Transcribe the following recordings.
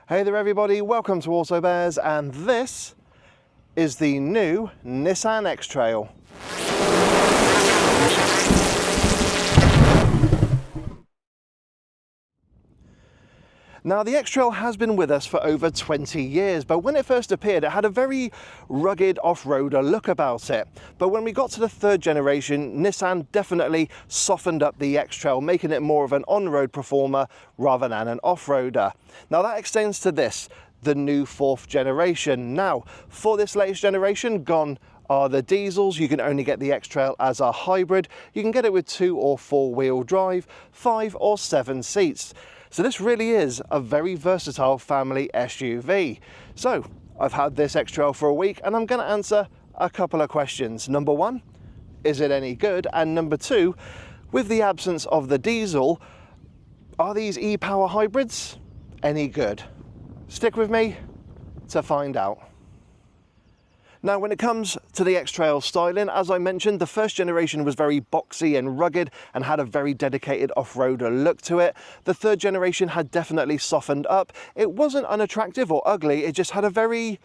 Hey there everybody, welcome to Auto Bears, and this is the new Nissan X-Trail. Now the X-Trail has been with us for over 20 years, but when it first appeared it had a very rugged off-roader look about it. But when we got to the third generation, Nissan definitely softened up the X-Trail, making it more of an on-road performer rather than an off-roader. Now that extends to this, the new fourth generation. Now for this latest generation, gone are the diesels. You can only get the X-Trail as a hybrid. You can get it with 2 or 4 wheel drive, 5 or 7 seats. So this really is a very versatile family SUV. So I've had this X-Trail for a week and I'm going to answer a couple of questions. Number one, is it any good? And number two, with the absence of the diesel, are these e-power hybrids any good? Stick with me to find out. Now when it comes to the X-Trail styling, as I mentioned, the first generation was very boxy and rugged and had a very dedicated off-roader look to it. The third generation had definitely softened up. It wasn't unattractive or ugly, it just had a very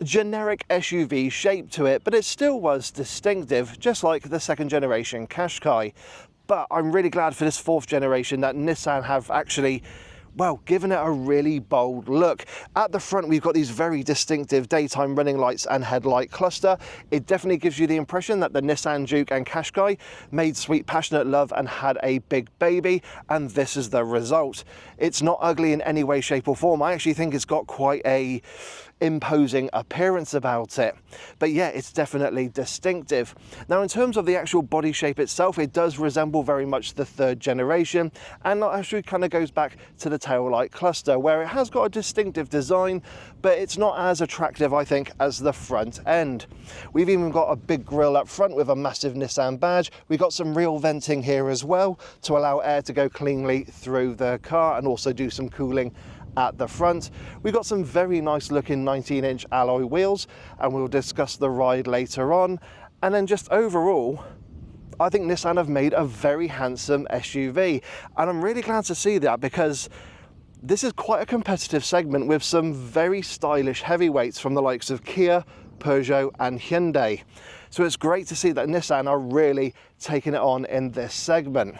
generic SUV shape to it, but it still was distinctive, just like the second generation Qashqai. But I'm really glad for this fourth generation that Nissan have actually, well, given it a really bold look. At the front we've got these very distinctive daytime running lights and headlight cluster. It definitely gives you the impression that the Nissan Juke and Qashqai made sweet passionate love and had a big baby, and this is the result. It's not ugly in any way, shape or form. I actually think it's got quite a imposing appearance about it, but yeah, it's definitely distinctive. Now in terms of the actual body shape itself, it does resemble very much the third generation, and that actually kind of goes back to the tail light cluster, where it has got a distinctive design, but it's not as attractive, I think, as the front end. We've even got a big grille up front with a massive Nissan badge. We've got some real venting here as well to allow air to go cleanly through the car and also do some cooling at the front. We've got some very nice looking 19-inch alloy wheels, and we'll discuss the ride later on. And then just overall, I think Nissan have made a very handsome SUV, and I'm really glad to see that, because this is quite a competitive segment with some very stylish heavyweights from the likes of Kia, Peugeot and Hyundai. So it's great to see that Nissan are really taking it on in this segment.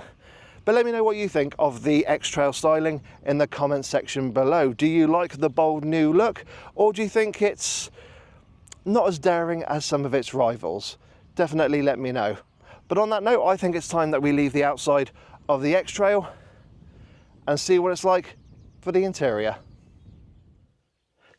But let me know what you think of the X-Trail styling in the comments section below. Do you like the bold new look, or do you think it's not as daring as some of its rivals? Definitely let me know. But on that note, I think it's time that we leave the outside of the X-Trail and see what it's like for the interior.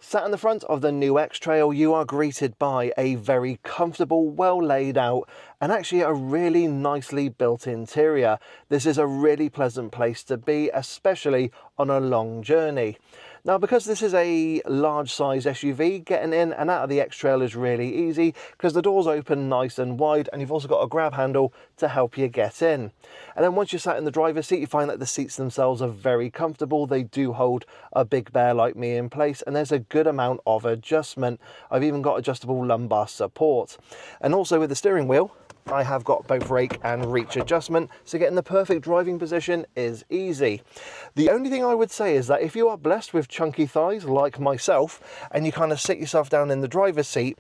Sat in the front of the new X-Trail, you are greeted by a very comfortable, well laid out, and actually a really nicely built interior. This is a really pleasant place to be, especially on a long journey. Now, because this is a large size SUV, getting in and out of the X-Trail is really easy because the doors open nice and wide, and you've also got a grab handle to help you get in. And then once you're sat in the driver's seat, you find that the seats themselves are very comfortable. They do hold a big bear like me in place, and there's a good amount of adjustment. I've even got adjustable lumbar support. And also with the steering wheel, I have got both rake and reach adjustment, so getting the perfect driving position is easy. The only thing I would say is that if you are blessed with chunky thighs like myself, and you kind of sit yourself down in the driver's seat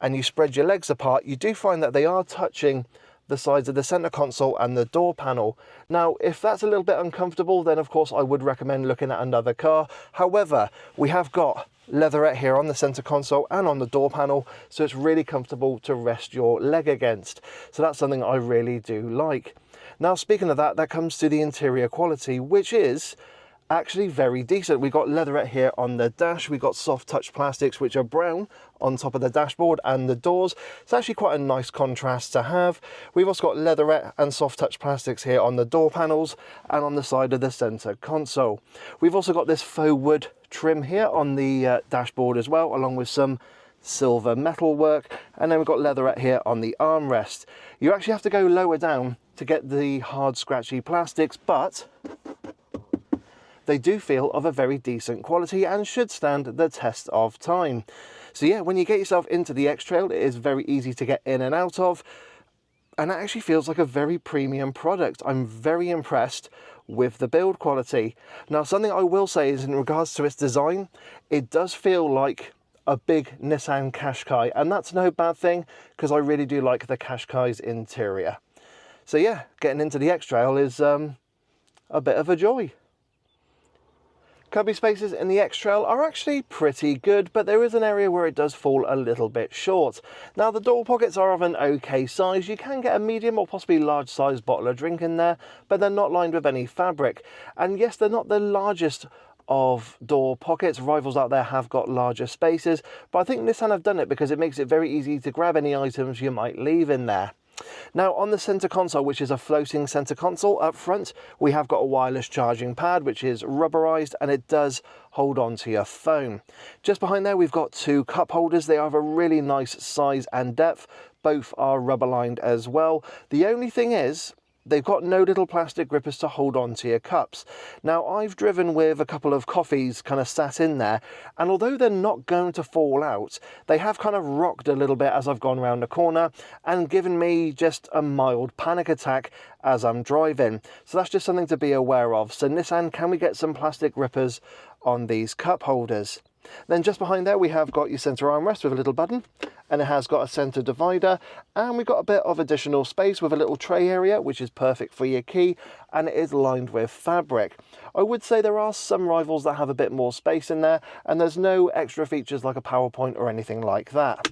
and you spread your legs apart, you do find that they are touching the sides of the center console and the door panel. Now, if that's a little bit uncomfortable, then of course I would recommend looking at another car. However, we have got leatherette here on the center console and on the door panel, so it's really comfortable to rest your leg against. So that's something I really do like. Now, speaking of that, that comes to the interior quality, which is actually very decent. We've got leatherette here on the dash. We've got soft touch plastics, which are brown on top of the dashboard and the doors. It's actually quite a nice contrast to have. We've also got leatherette and soft touch plastics here on the door panels and on the side of the center console. We've also got this faux wood trim here on the dashboard as well, along with some silver metal work, and then we've got leatherette here on the armrest. You actually have to go lower down to get the hard scratchy plastics, but they do feel of a very decent quality and should stand the test of time. So yeah, when you get yourself into the X-Trail, it is very easy to get in and out of. and it actually feels like a very premium product. I'm very impressed with the build quality. Now, something I will say is in regards to its design, it does feel like a big Nissan Qashqai, and that's no bad thing because I really do like the Qashqai's interior. So yeah, getting into the X-Trail is a bit of a joy. Cubby spaces in the X-Trail are actually pretty good, but there is an area where it does fall a little bit short. Now, the door pockets are of an okay size. You can get a medium or possibly large size bottle of drink in there, but they're not lined with any fabric. And yes, they're not the largest of door pockets. Rivals out there have got larger spaces, but I think Nissan have done it because it makes it very easy to grab any items you might leave in there. Now, on the center console, which is a floating center console up front, we have got a wireless charging pad, which is rubberized, and it does hold on to your phone. Just behind there, we've got two cup holders. They have a really nice size and depth. Both are rubber lined as well. The only thing is, they've got no little plastic grippers to hold on to your cups. Now, I've driven with a couple of coffees kind of sat in there, and although they're not going to fall out, they have kind of rocked a little bit as I've gone around the corner and given me just a mild panic attack as I'm driving. So that's just something to be aware of. So Nissan, can we get some plastic grippers on these cup holders? Then just behind there, we have got your center armrest with a little button, and it has got a center divider, and we've got a bit of additional space with a little tray area, which is perfect for your key, and it is lined with fabric. I would say there are some rivals that have a bit more space in there, and there's no extra features like a PowerPoint or anything like that.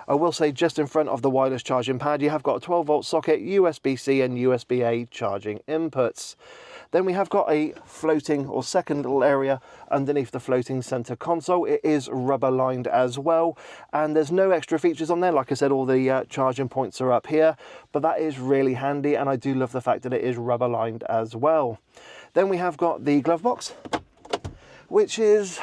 I will say just in front of the wireless charging pad, you have got a 12-volt socket, USB-C and USB-A charging inputs. Then we have got a floating or second little area underneath the floating center console. It is rubber lined as well, and there's no extra features on there. Like I said, all the charging points are up here, but that is really handy, and I do love the fact that it is rubber lined as well. Then we have got the glove box, which is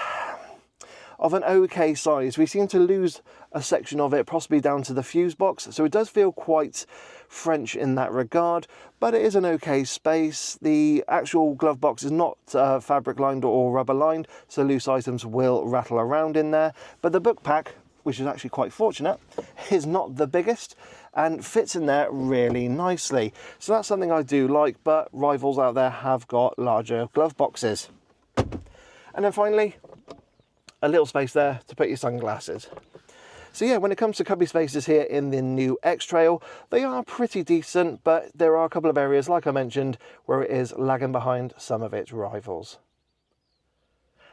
of an okay size. We seem to lose a section of it, possibly down to the fuse box, so it does feel quite French in that regard, but it is an okay space. The actual glove box is not fabric lined or rubber lined, so loose items will rattle around in there, but the book pack, which is actually quite fortunate, is not the biggest and fits in there really nicely. So that's something I do like, but rivals out there have got larger glove boxes. And then finally, a little space there to put your sunglasses. So yeah, when it comes to cubby spaces here in the new X-Trail, they are pretty decent, but there are a couple of areas, like I mentioned, where it is lagging behind some of its rivals.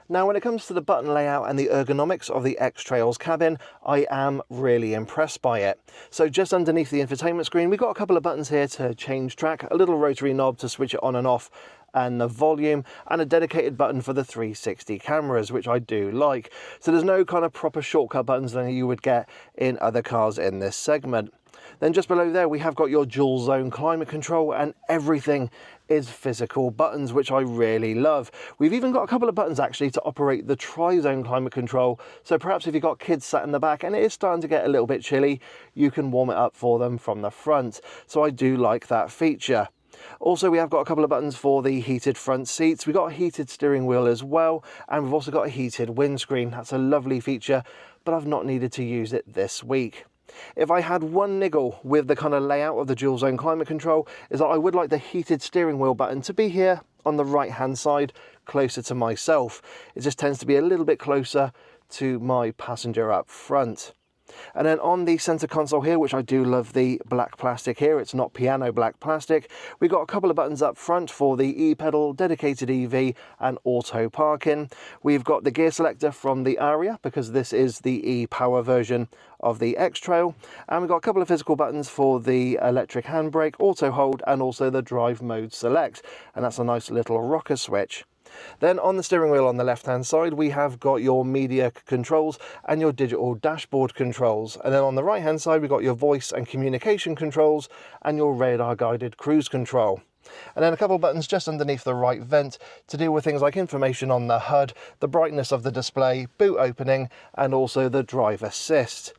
Now, when it comes to the button layout and the ergonomics of the X-Trail's cabin, I am really impressed by it. So just underneath the infotainment screen, we've got a couple of buttons here to change track, a little rotary knob to switch it on and off, and the volume, and a dedicated button for the 360 cameras, which I do like. So there's no kind of proper shortcut buttons than you would get in other cars in this segment. Then just below there, we have got your dual zone climate control, and everything is physical buttons, which I really love. We've even got a couple of buttons actually to operate the tri-zone climate control. So perhaps if you've got kids sat in the back and it is starting to get a little bit chilly, you can warm it up for them from the front. So I do like that feature. Also, we have got a couple of buttons for the heated front seats. We've got a heated steering wheel as well, and we've also got a heated windscreen. That's a lovely feature, but I've not needed to use it this week. If I had one niggle with the kind of layout of the dual zone climate control, is that I would like the heated steering wheel button to be here on the right hand side, closer to myself. It just tends to be a little bit closer to my passenger up front. And then on the center console here, which I do love the black plastic here, it's not piano black plastic, we've got a couple of buttons up front for the e-pedal, dedicated EV and auto parking. We've got the gear selector from the Aria, because this is the e-power version of the X-Trail, and we've got a couple of physical buttons for the electric handbrake, auto hold, and also the drive mode select, and that's a nice little rocker switch. Then on the steering wheel on the left hand side, we have got your media controls and your digital dashboard controls, and then on the right hand side we've got your voice and communication controls and your radar guided cruise control. And then a couple of buttons just underneath the right vent to deal with things like information on the HUD, the brightness of the display, boot opening, and also the drive assist.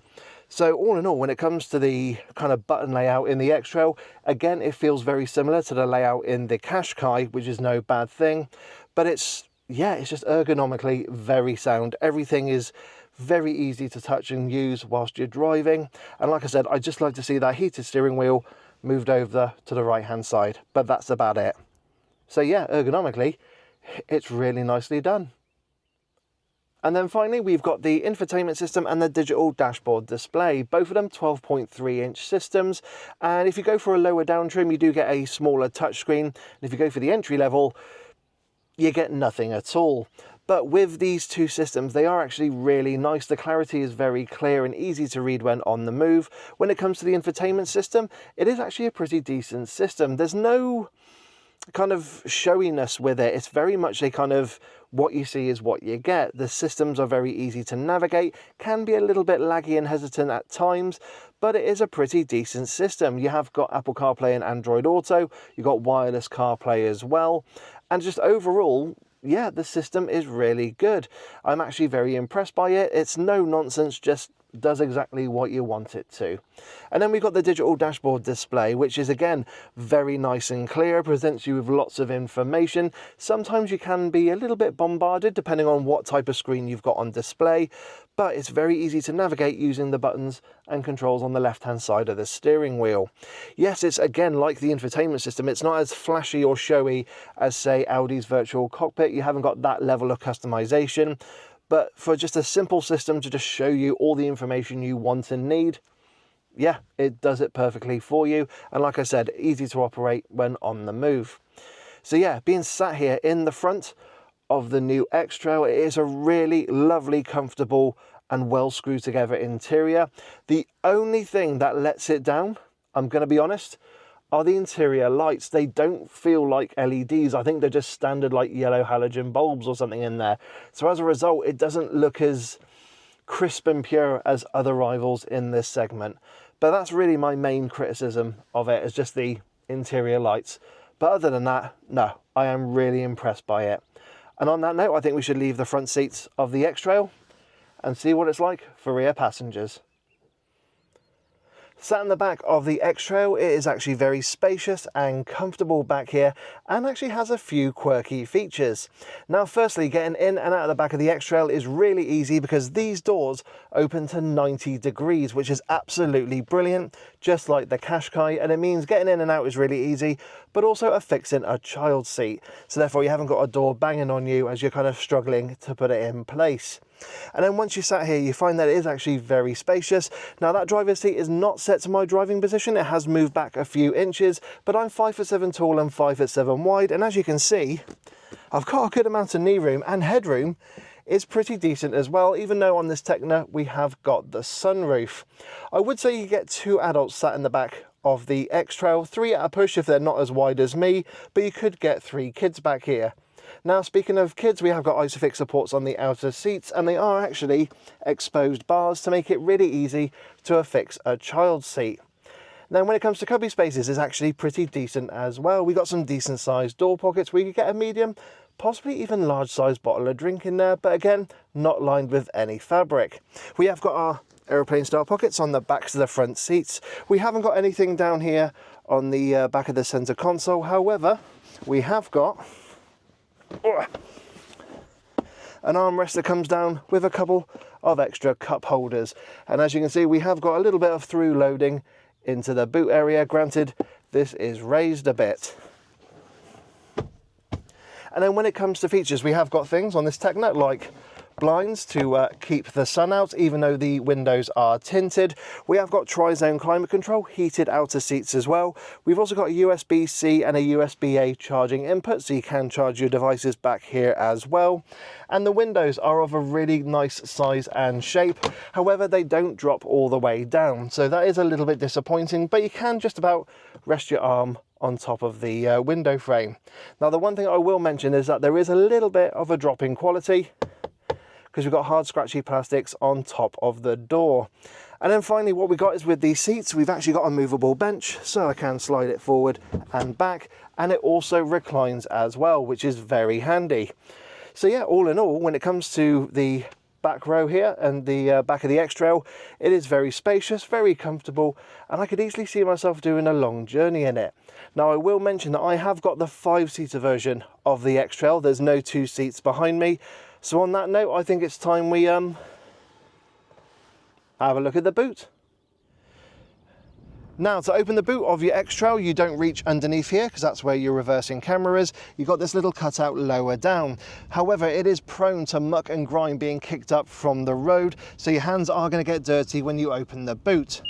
So all in all, when it comes to the kind of button layout in the X-Trail, again, it feels very similar to the layout in the Qashqai, which is no bad thing, but it's yeah, it's just ergonomically very sound. Everything is very easy to touch and use whilst you're driving. And like I said, I just like to see that heated steering wheel moved over to the right hand side, but that's about it. So yeah, ergonomically, it's really nicely done. And then finally, we've got the infotainment system and the digital dashboard display, both of them 12.3-inch systems. And if you go for a lower down trim, you do get a smaller touchscreen. And if you go for the entry level, you get nothing at all. But with these two systems, they are actually really nice. The clarity is very clear and easy to read when on the move. When it comes to the infotainment system, it is actually a pretty decent system. There's no kind of showiness with it. It's very much a kind of what you see is what you get. The systems are very easy to navigate, can be a little bit laggy and hesitant at times, but it is a pretty decent system. You have got Apple CarPlay and Android Auto, you've got wireless CarPlay as well, and just overall, yeah, the system is really good. I'm actually very impressed by it. It's no nonsense, just does exactly what you want it to. And then we've got the digital dashboard display, which is again very nice and clear, presents you with lots of information. Sometimes you can be a little bit bombarded depending on what type of screen you've got on display, but it's very easy to navigate using the buttons and controls on the left hand side of the steering wheel. Yes, it's again like the infotainment system, it's not as flashy or showy as say Audi's virtual cockpit. You haven't got that level of customization, but for just a simple system to just show you all the information you want and need, yeah, it does it perfectly for you. And like I said, easy to operate when on the move. So yeah, being sat here in the front of the new X-Trail, it is a really lovely, comfortable and well screwed together interior. The only thing that lets it down, I'm going to be honest, are the interior lights. They don't feel like LEDs. I think they're just standard like yellow halogen bulbs or something in there. So as a result, it doesn't look as crisp and pure as other rivals in this segment. But that's really my main criticism of it, is just the interior lights. But other than that, no, I am really impressed by it. And on that note, I think we should leave the front seats of the X-Trail and see what it's like for rear passengers. Sat in the back of the X-Trail, it is actually very spacious and comfortable back here, and actually has a few quirky features. Now firstly, getting in and out of the back of the X-Trail is really easy because these doors open to 90 degrees, which is absolutely brilliant, just like the Qashqai, and it means getting in and out is really easy, but also affixing a child seat. So therefore you haven't got a door banging on you as you're kind of struggling to put it in place. And then once you sat here, you find that it is actually very spacious. Now that driver's seat is not set to my driving position. It has moved back a few inches, but I'm 5'7" tall and 5'7" wide. And as you can see, I've got a good amount of knee room, and headroom is pretty decent as well, even though on this Tecna we have got the sunroof. I would say you get 2 adults sat in the back of the X-Trail, 3 at a push if they're not as wide as me, but you could get 3 kids back here. Now, speaking of kids, we have got ISOFIX supports on the outer seats, and they are actually exposed bars to make it really easy to affix a child seat. Now, when it comes to cubby spaces, it's actually pretty decent as well. We got some decent sized door pockets where you could get a medium, possibly even large sized bottle of drink in there, but again, not lined with any fabric. We have got our aeroplane style pockets on the backs of the front seats. We haven't got anything down here on the back of the center console. However, we have got an armrest that comes down with a couple of extra cup holders, and as you can see, we have got a little bit of through loading into the boot area. Granted, this is raised a bit. And then when it comes to features, we have got things on this Tecna like blinds to keep the sun out, even though the windows are tinted. We have got tri-zone climate control, heated outer seats as well. We've also got a USB-C and a USB-A charging input, so you can charge your devices back here as well. And the windows are of a really nice size and shape. However, they don't drop all the way down, so that is a little bit disappointing, but you can just about rest your arm on top of the window frame. Now, the one thing I will mention is that there is a little bit of a drop in quality, because we've got hard scratchy plastics on top of the door. And then finally, what we got is with these seats, we've actually got a movable bench, so I can slide it forward and back, and it also reclines as well, which is very handy. So yeah, all in all, when it comes to the back row here and the back of the X-Trail. It is very spacious, very comfortable, and I could easily see myself doing a long journey in it. Now I will mention that I have got the 5-seater version of the X-Trail. There's no 2 seats behind me. So on that note, I think it's time we have a look at the boot. Now, to open the boot of your X-Trail, you don't reach underneath here because that's where your reversing camera is. You've got this little cutout lower down. However, it is prone to muck and grime being kicked up from the road, so your hands are going to get dirty when you open the boot.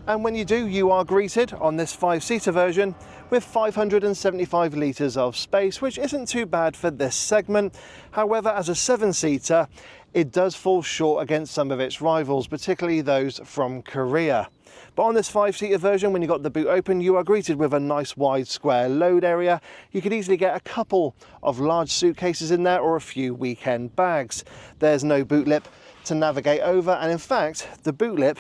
And when you do, you are greeted on this 5-seater version with 575 litres of space, which isn't too bad for this segment. However, as a 7-seater, it does fall short against some of its rivals, particularly those from Korea. But on this 5-seater version, when you got the boot open, you are greeted with a nice wide square load area. You could easily get a couple of large suitcases in there or a few weekend bags. There's no boot lip to navigate over, and in fact, the boot lip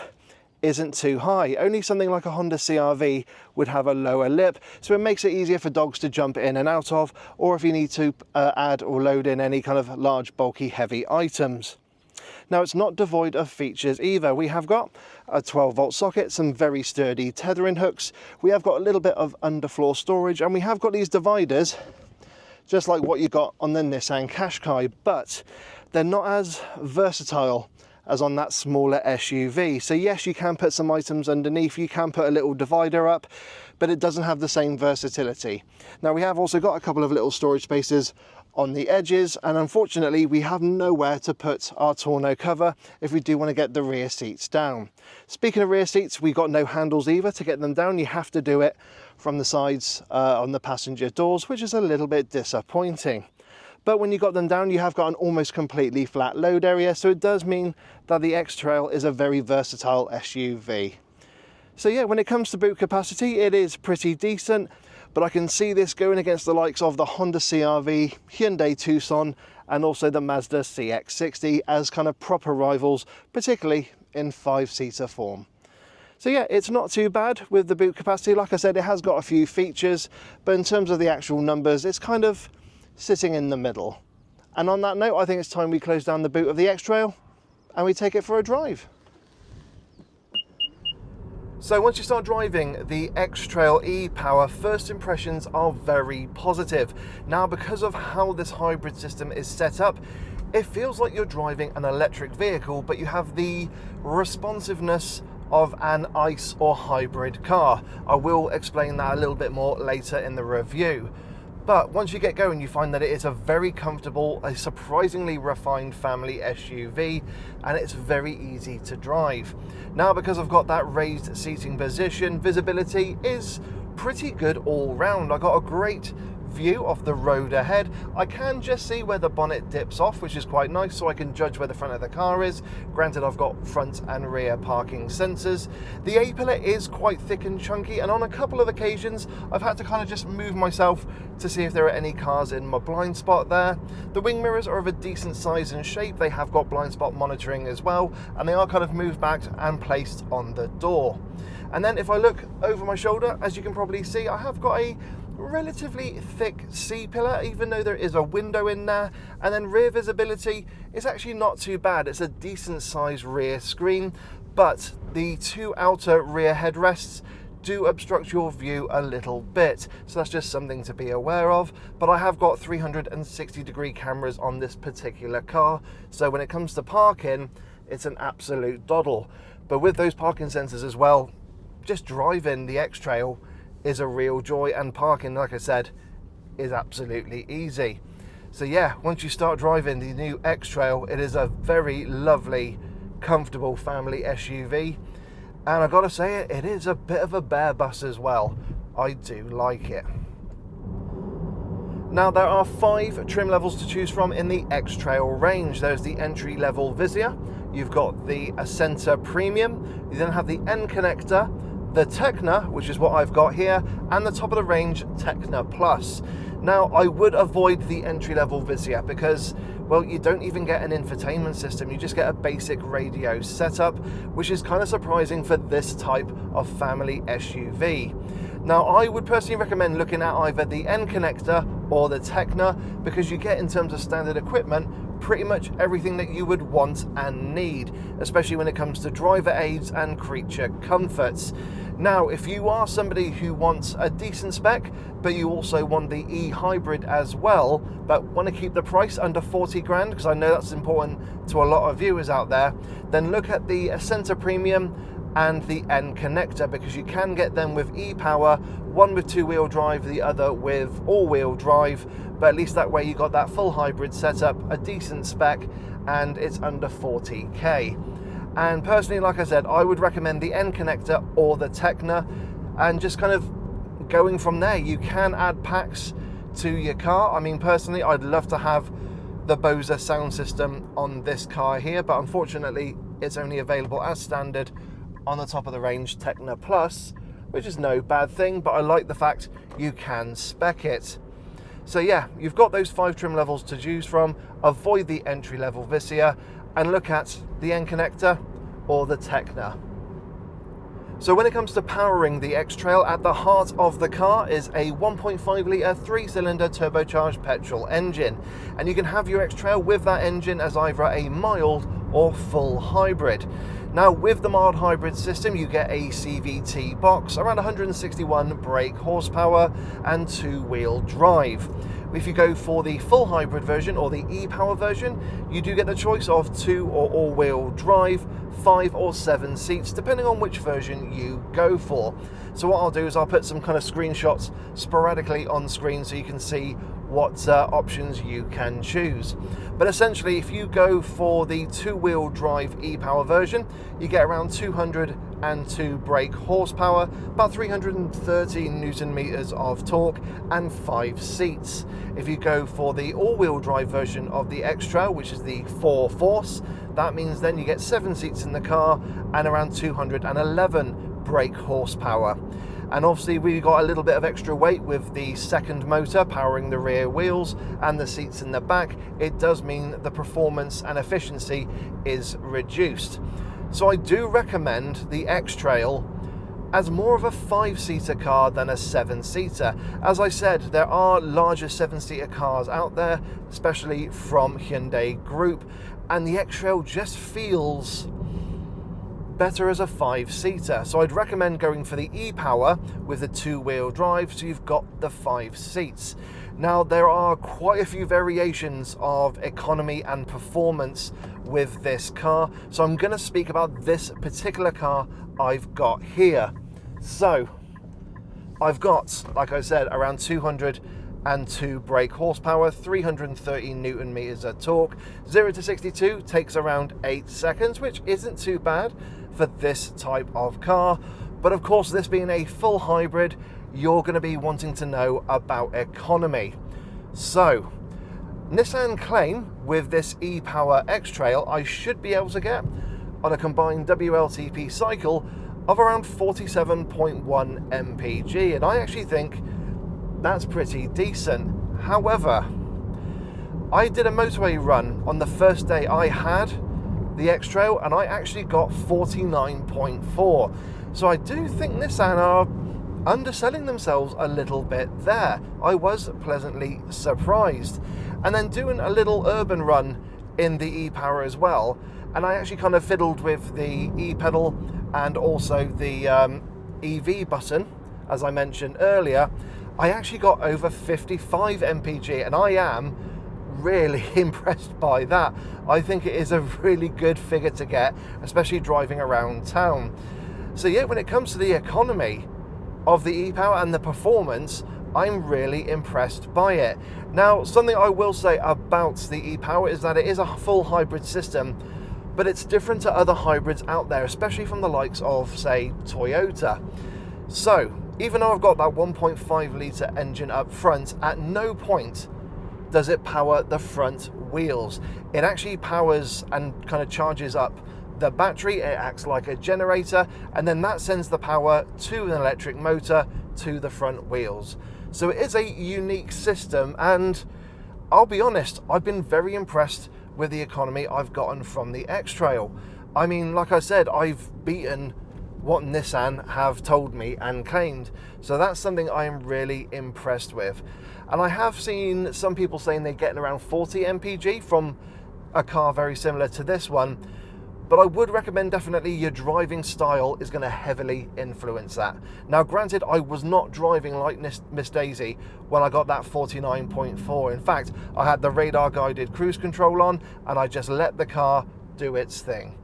isn't too high. Only something like a Honda CR-V would have a lower lip, so it makes it easier for dogs to jump in and out of, or if you need to add or load in any kind of large, bulky, heavy items. Now, it's not devoid of features either. We have got a 12-volt socket, some very sturdy tethering hooks. We have got a little bit of underfloor storage, and we have got these dividers, just like what you got on the Nissan Qashqai, but they're not as versatile as on that smaller SUV. So yes, you can put some items underneath, you can put a little divider up, but it doesn't have the same versatility. Now, we have also got a couple of little storage spaces on the edges, and unfortunately we have nowhere to put our tonneau cover if we do want to get the rear seats down. Speaking of rear seats, we've got no handles either to get them down. You have to do it from the sides on the passenger doors, which is a little bit disappointing. But when you got them down, you have got an almost completely flat load area, so it does mean that the X-Trail is a very versatile SUV. So yeah, when it comes to boot capacity, it is pretty decent, but I can see this going against the likes of the Honda CR-V, Hyundai Tucson, and also the Mazda CX-60 as kind of proper rivals, particularly in 5-seater form. So yeah, it's not too bad with the boot capacity. Like I said, it has got a few features, but in terms of the actual numbers, it's kind of sitting in the middle. And on that note, I think it's time we close down the boot of the X-Trail and we take it for a drive. So once you start driving the X-Trail e-Power, first impressions are very positive. Now, because of how this hybrid system is set up, it feels like you're driving an electric vehicle, but you have the responsiveness of an ICE or hybrid car. I will explain that a little bit more later in the review. But once you get going, you find that it is a very comfortable, a surprisingly refined family SUV, and it's very easy to drive. Now, because I've got that raised seating position, visibility is pretty good all round. I got a great view of the road ahead. I can just see where the bonnet dips off, which is quite nice, so I can judge where the front of the car is. Granted, I've got front and rear parking sensors. The A-pillar is quite thick and chunky, and on a couple of occasions I've had to kind of just move myself to see if there are any cars in my blind spot there. The wing mirrors are of a decent size and shape. They have got blind spot monitoring as well, and they are kind of moved back and placed on the door. And then if I look over my shoulder, as you can probably see, I have got a relatively thick C-pillar, even though there is a window in there. And then rear visibility is actually not too bad. It's a decent sized rear screen, but the 2 outer rear headrests do obstruct your view a little bit, so that's just something to be aware of. But I have got 360-degree cameras on this particular car, so when it comes to parking, it's an absolute doddle. But with those parking sensors as well, just driving the X-Trail is a real joy, and parking, like I said, is absolutely easy. So yeah, once you start driving the new X-Trail, it is a very lovely, comfortable family SUV, and I gotta say it is a bit of a bear bus as well. I do like it. Now, there are 5 trim levels to choose from in the X-Trail range. There's the entry-level Vizia, you've got the Ascenta Premium, you then have the N connector, the Tecna, which is what I've got here, and the top of the range Tecna Plus. Now, I would avoid the entry-level Vizia because, well, you don't even get an infotainment system, you just get a basic radio setup, which is kind of surprising for this type of family SUV. Now, I would personally recommend looking at either the N connector or the Tecna, because you get, in terms of standard equipment, pretty much everything that you would want and need, especially when it comes to driver aids and creature comforts. Now, if you are somebody who wants a decent spec, but you also want the e-hybrid as well, but want to keep the price under 40 grand, because I know that's important to a lot of viewers out there, then look at the Ascenta Premium and the N connector, because you can get them with e-power, one with two-wheel drive, the other with all-wheel drive, but at least that way you got that full hybrid setup, a decent spec, and it's under 40k. And personally, like I said, I would recommend the N connector or the Tecna, and just kind of going from there. You can add packs to your car. I mean, personally, I'd love to have the Bose sound system on this car here, but unfortunately it's only available as standard on the top of the range Tecna Plus, which is no bad thing, but I like the fact you can spec it. So yeah, you've got those 5 trim levels to choose from. Avoid the entry-level Vicia and look at the N connector or the Tecna. So when it comes to powering the X-Trail, at the heart of the car is a 1.5 litre 3-cylinder turbocharged petrol engine, and you can have your X-Trail with that engine as either a mild or full hybrid. Now, with the mild hybrid system, you get a CVT box, around 161 brake horsepower and 2-wheel drive. If you go for the full hybrid version or the e-power version, you do get the choice of 2 or all-wheel drive, 5 or 7 seats, depending on which version you go for. So what I'll do is I'll put some kind of screenshots sporadically on screen so you can see what options you can choose. But essentially, if you go for the 2-wheel drive e-power version, you get around 202 brake horsepower, about 330 newton meters of torque, and 5 seats. If you go for the all-wheel drive version of the X-Trail, which is the 4-force, that means then you get 7 seats in the car and around 211 brake horsepower. And obviously we got a little bit of extra weight with the second motor powering the rear wheels and the seats in the back. It does mean the performance and efficiency is reduced. So I do recommend the X-Trail as more of a 5-seater car than a 7-seater. As I said, there are larger 7-seater cars out there, especially from Hyundai Group, and the X-Trail just feels better as a 5-seater. So I'd recommend going for the e-power with the 2-wheel drive, so you've got the 5 seats. Now, there are quite a few variations of economy and performance with this car, so I'm going to speak about this particular car I've got here. So I've got, like I said, around 202 brake horsepower, 330 newton meters of torque. 0 to 62 takes around 8 seconds, which isn't too bad for this type of car. But of course, this being a full hybrid, you're going to be wanting to know about economy. So Nissan claim with this e-power X-Trail, I should be able to get on a combined WLTP cycle of around 47.1 mpg, and I actually think that's pretty decent. However, I did a motorway run on the first day I had the X-Trail, and I actually got 49.4. So I do think Nissan are underselling themselves a little bit there. I was pleasantly surprised. And then doing a little urban run in the e-power as well, and I actually kind of fiddled with the e-pedal and also the EV button, as I mentioned earlier. I actually got over 55 mpg, and I am really impressed by that. I think it is a really good figure to get, especially driving around town. So yeah, when it comes to the economy of the e-power and the performance, I'm really impressed by it. Now, something I will say about the e-power is that it is a full hybrid system, but it's different to other hybrids out there, especially from the likes of, say, Toyota. So even though I've got that 1.5 litre engine up front, at no point does it power the front wheels. It actually powers and kind of charges up the battery. It acts like a generator, and then that sends the power to an electric motor to the front wheels. So it is a unique system, and I'll be honest, I've been very impressed with the economy I've gotten from the X-Trail. I mean, like I said, I've beaten what Nissan have told me and claimed. So that's something I am really impressed with. And I have seen some people saying they're getting around 40 mpg from a car very similar to this one. But I would recommend definitely your driving style is going to heavily influence that. Now, granted, I was not driving like Miss Daisy when I got that 49.4. In fact, I had the radar guided cruise control on and I just let the car do its thing.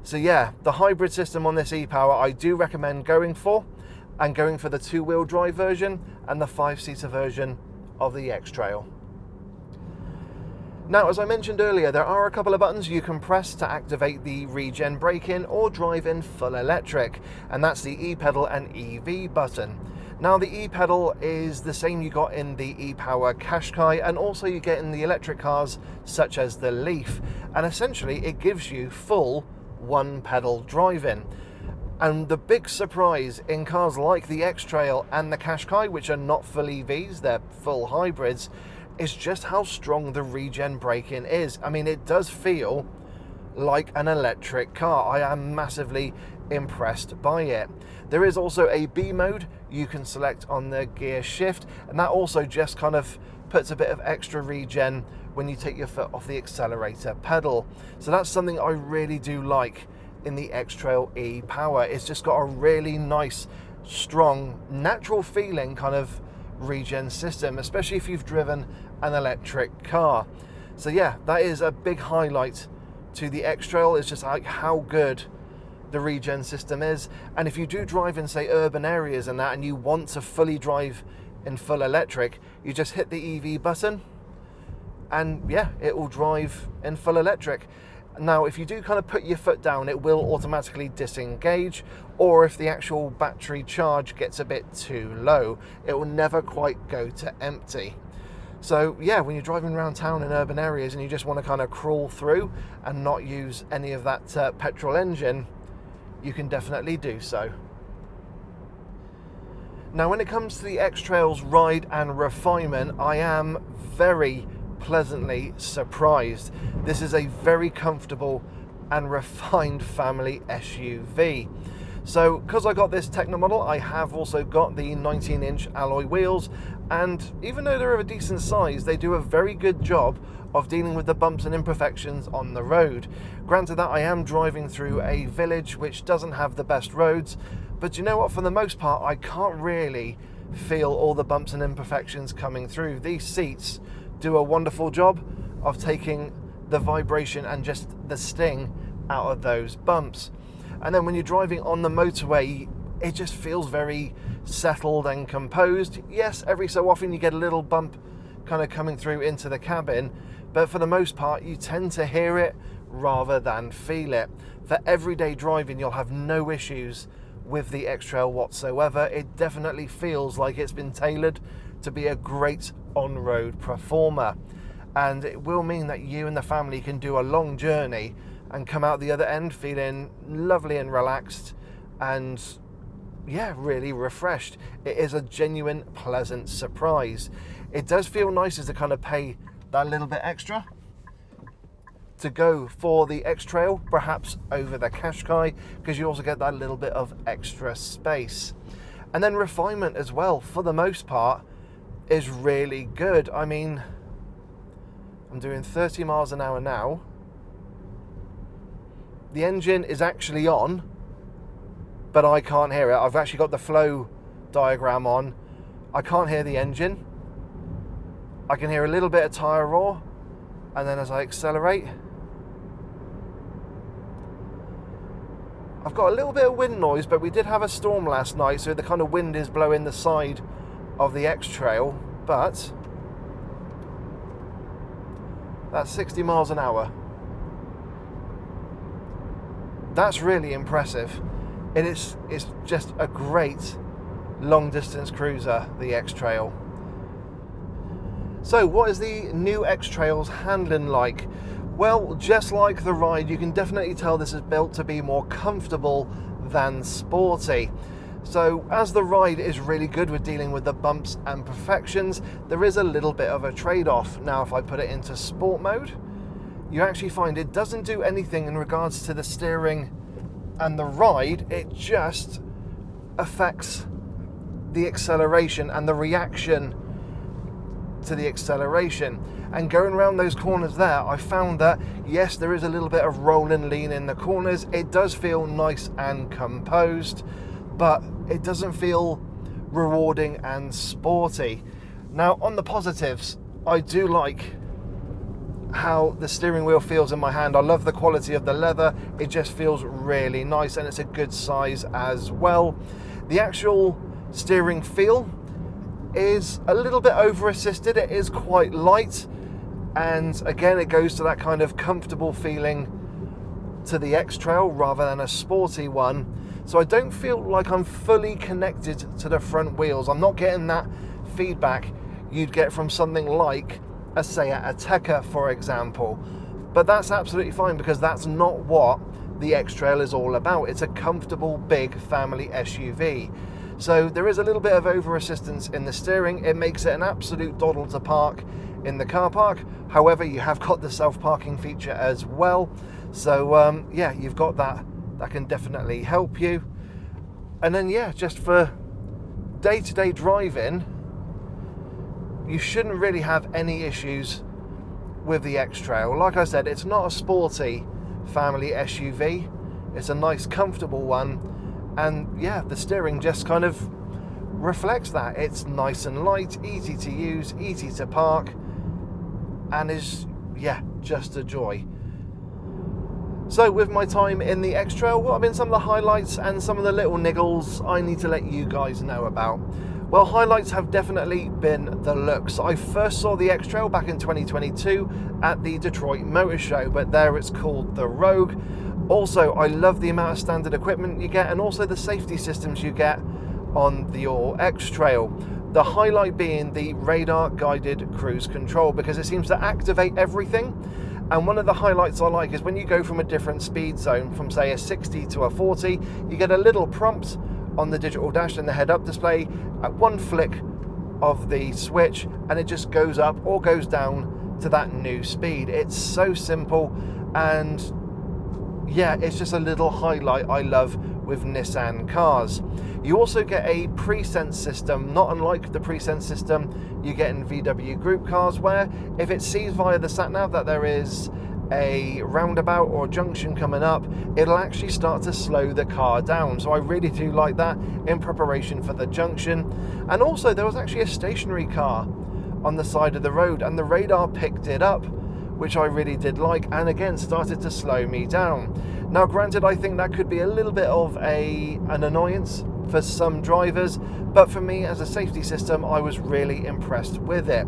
So yeah, the hybrid system on this e-Power I do recommend going for, and going for the 2-wheel drive version and the 5-seater version of the X-Trail. Now, as I mentioned earlier, there are a couple of buttons you can press to activate the regen braking or drive in full electric, and that's the e-pedal and EV button. Now, the e-pedal is the same you got in the e-Power Qashqai, and also you get in the electric cars such as the Leaf, and essentially it gives you full one-pedal driving. And the big surprise in cars like the X-Trail and the Qashqai, which are not full EVs, they're full hybrids, is just how strong the regen braking is. I mean, it does feel like an electric car. I am massively impressed by it. There is also a B mode you can select on the gear shift, and that also just kind of puts a bit of extra regen when you take your foot off the accelerator pedal. So that's something I really do like in the X-Trail e-Power. It's just got a really nice, strong, natural feeling kind of regen system, especially if you've driven an electric car. So yeah, that is a big highlight to the X-Trail. It's just like how good the regen system is. And if you do drive in, say, urban areas and that, and you want to fully drive in full electric, you just hit the EV button and yeah, it will drive in full electric. Now, if you do kind of put your foot down, it will automatically disengage, or if the actual battery charge gets a bit too low, it will never quite go to empty. So yeah, when you're driving around town in urban areas and you just want to kind of crawl through and not use any of that petrol engine, you can definitely do so. Now, when it comes to the X-Trail's ride and refinement, I am very pleasantly surprised. This is a very comfortable and refined family SUV. So because I got this Techno model, I have also got the 19-inch alloy wheels, and even though they're of a decent size, they do a very good job of dealing with the bumps and imperfections on the road. Granted that I am driving through a village which doesn't have the best roads, but you know what, for the most part I can't really feel all the bumps and imperfections coming through. These seats do a wonderful job of taking the vibration and just the sting out of those bumps. And then when you're driving on the motorway, it just feels very settled and composed. Yes, every so often you get a little bump kind of coming through into the cabin, but for the most part you tend to hear it rather than feel it. For everyday driving, you'll have no issues with the X-Trail whatsoever. It definitely feels like it's been tailored to be a great on-road performer, and it will mean that you and the family can do a long journey and come out the other end feeling lovely and relaxed and yeah, really refreshed. It is a genuine pleasant surprise. It does feel nice as to kind of pay that little bit extra to go for the X-Trail, perhaps over the Qashqai, because you also get that little bit of extra space. And then refinement as well, for the most part, is really good. I mean, I'm doing 30 miles an hour now. The engine is actually on, but I can't hear it. I've actually got the flow diagram on. I can't hear the engine. I can hear a little bit of tyre roar, and then as I accelerate, I've got a little bit of wind noise, but we did have a storm last night, so the kind of wind is blowing the side of the X-Trail, but that's 60 miles an hour. That's really impressive. It's just a great long distance cruiser, the X-Trail. So what is the new X-Trail's handling like? Well, just like the ride, you can definitely tell this is built to be more comfortable than sporty. So as the ride is really good with dealing with the bumps and imperfections, there is a little bit of a trade-off. Now, if I put it into sport mode, you actually find it doesn't do anything in regards to the steering and the ride, it just affects the acceleration and the reaction to the acceleration. And going around those corners there, I found that yes, there is a little bit of roll and lean in the corners. It does feel nice and composed, but it doesn't feel rewarding and sporty. Now, on the positives, I do like how the steering wheel feels in my hand. I love the quality of the leather. It just feels really nice, and it's a good size as well. The actual steering feel is a little bit over assisted. It is quite light, and again, it goes to that kind of comfortable feeling to the X-Trail rather than a sporty one. So I don't feel like I'm fully connected to the front wheels. I'm not getting that feedback you'd get from something like a Seat Ateca, for example. But that's absolutely fine, because that's not what the X-Trail is all about. It's a comfortable, big family SUV. So there is a little bit of over assistance in the steering. It makes it an absolute doddle to park in the car park. However, you have got the self-parking feature as well. So yeah, you've got that. That can definitely help you. And then yeah, just for day-to-day driving, you shouldn't really have any issues with the X-Trail. Like I said, it's not a sporty family SUV. It's a nice, comfortable one. And yeah, the steering just kind of reflects that. It's nice and light, easy to use, easy to park, and is, yeah, just a joy. So with my time in the X-Trail, what have been some of the highlights and some of the little niggles I need to let you guys know about? Well, highlights have definitely been the looks. I first saw the X-Trail back in 2022 at the Detroit Motor Show, but there it's called the Rogue. Also, I love the amount of standard equipment you get, and also the safety systems you get on your X-Trail. The highlight being the radar guided cruise control, because it seems to activate everything. And one of the highlights I like is when you go from a different speed zone, from say a 60 to a 40, you get a little prompt on the digital dash and the head-up display at one flick of the switch, and it just goes up or goes down to that new speed. It's so simple, and yeah, it's just a little highlight I love with Nissan cars. You also get a pre-sense system, not unlike the pre-sense system you get in VW Group cars, where if it sees via the sat-nav that there is a roundabout or junction coming up, it'll actually start to slow the car down. So I really do like that in preparation for the junction. And also there was actually a stationary car on the side of the road, and the radar picked it up, which I really did like, and again started to slow me down. Now granted, I think that could be a little bit of an annoyance for some drivers, but for me as a safety system, I was really impressed with it.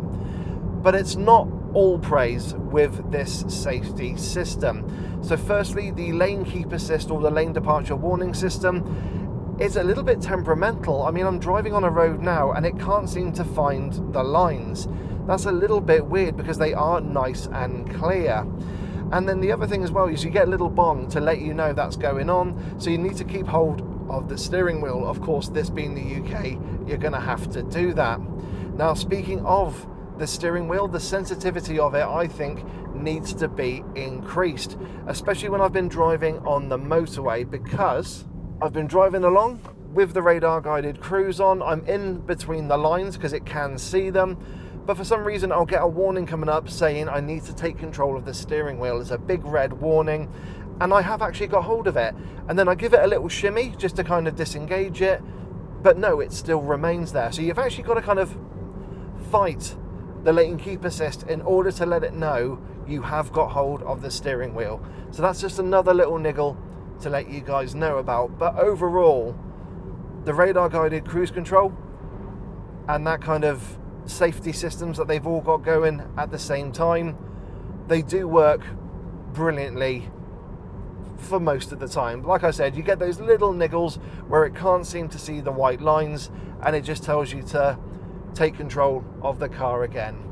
But it's not all praise with this safety system. So firstly, the lane keep assist, or the lane departure warning system, is a little bit temperamental. I mean, I'm driving on a road now and it can't seem to find the lines. That's a little bit weird, because they are nice and clear. And then the other thing as well is you get a little bong to let you know that's going on, so you need to keep hold of the steering wheel. Of course, this being the UK, you're going to have to do that. Now, speaking of the steering wheel, the sensitivity of it, I think, needs to be increased, especially when I've been driving on the motorway, because I've been driving along with the radar guided cruise on. I'm in between the lines because it can see them, but for some reason I'll get a warning coming up saying I need to take control of the steering wheel. It's a big red warning, and I have actually got hold of it, and then I give it a little shimmy just to kind of disengage it, but no, it still remains there. So you've actually got to kind of fight the lane keep assist in order to let it know you have got hold of the steering wheel. So that's just another little niggle to let you guys know about. But overall, the radar guided cruise control and that kind of safety systems that they've all got going at the same time, they do work brilliantly for most of the time. Like I said, you get those little niggles where it can't seem to see the white lines, and it just tells you to take control of the car again.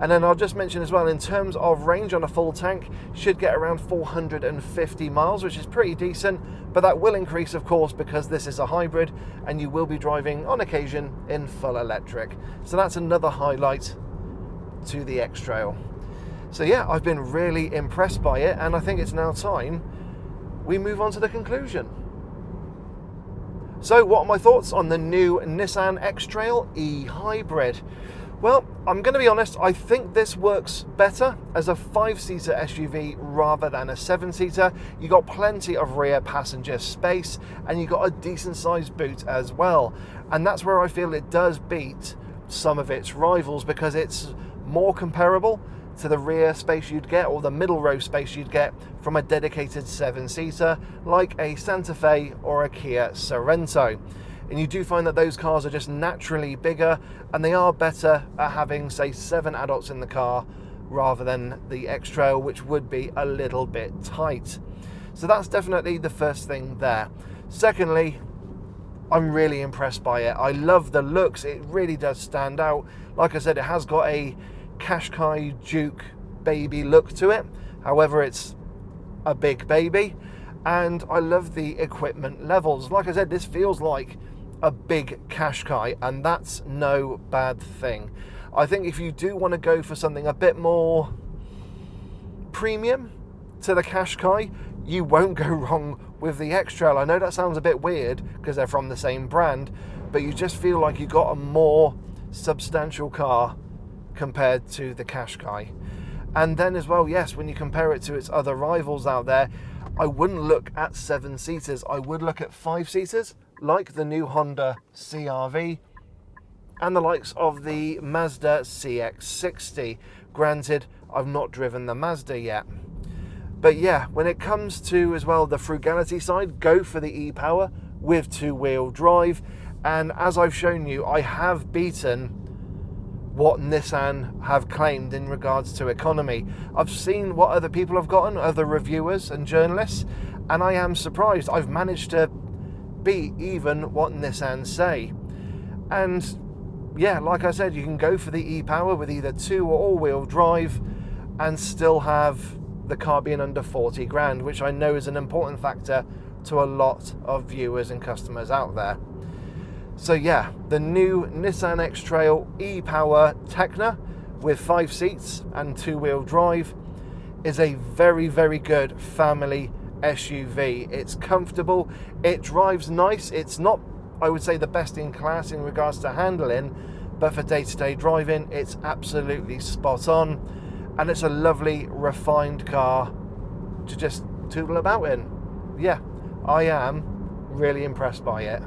And then I'll just mention as well, in terms of range on a full tank, should get around 450 miles, which is pretty decent, but that will increase, of course, because this is a hybrid and you will be driving on occasion in full electric. So that's another highlight to the X-Trail. So yeah, I've been really impressed by it, and I think it's now time we move on to the conclusion. So what are my thoughts on the new Nissan X-Trail e-hybrid? Well, I'm going to be honest, I think this works better as a 5-seater SUV rather than a 7-seater. You got plenty of rear passenger space and you got a decent sized boot as well. And that's where I feel it does beat some of its rivals, because it's more comparable to the rear space you'd get, or the middle row space you'd get from a dedicated 7-seater like a Santa Fe or a Kia Sorento. And you do find that those cars are just naturally bigger, and they are better at having, say, 7 adults in the car rather than the X-Trail, which would be a little bit tight. So that's definitely the first thing there. Secondly, I'm really impressed by it. I love the looks. It really does stand out. Like I said, it has got a Qashqai Duke baby look to it. However, it's a big baby, and I love the equipment levels. Like I said, this feels like a big Qashqai, and that's no bad thing. I think if you do want to go for something a bit more premium to the Qashqai, you won't go wrong with the X-Trail. I know that sounds a bit weird because they're from the same brand, but you just feel like you got a more substantial car compared to the Qashqai. And then as well, yes, when you compare it to its other rivals out there, I wouldn't look at 7-seaters. I would look at 5-seaters, like the new Honda CR-V and the likes of the Mazda CX-60. Granted, I've not driven the Mazda yet. But yeah, when it comes to as well the frugality side, go for the e-Power with 2-wheel drive. And as I've shown you, I have beaten what Nissan have claimed in regards to economy. I've seen what other people have gotten, other reviewers and journalists, and I am surprised. I've managed to beat even what Nissan say. And yeah, like I said, you can go for the e-Power with either 2 or all-wheel drive and still have the car being under 40 grand, which I know is an important factor to a lot of viewers and customers out there. So yeah, the new Nissan X-Trail e-Power Tecna with 5 seats and 2-wheel drive is a very, very good family SUV. It's comfortable, it drives nice. It's not, I would say, the best in class in regards to handling, but for day-to-day driving, it's absolutely spot on. And it's a lovely, refined car to just tootle about in. Yeah, I am really impressed by it.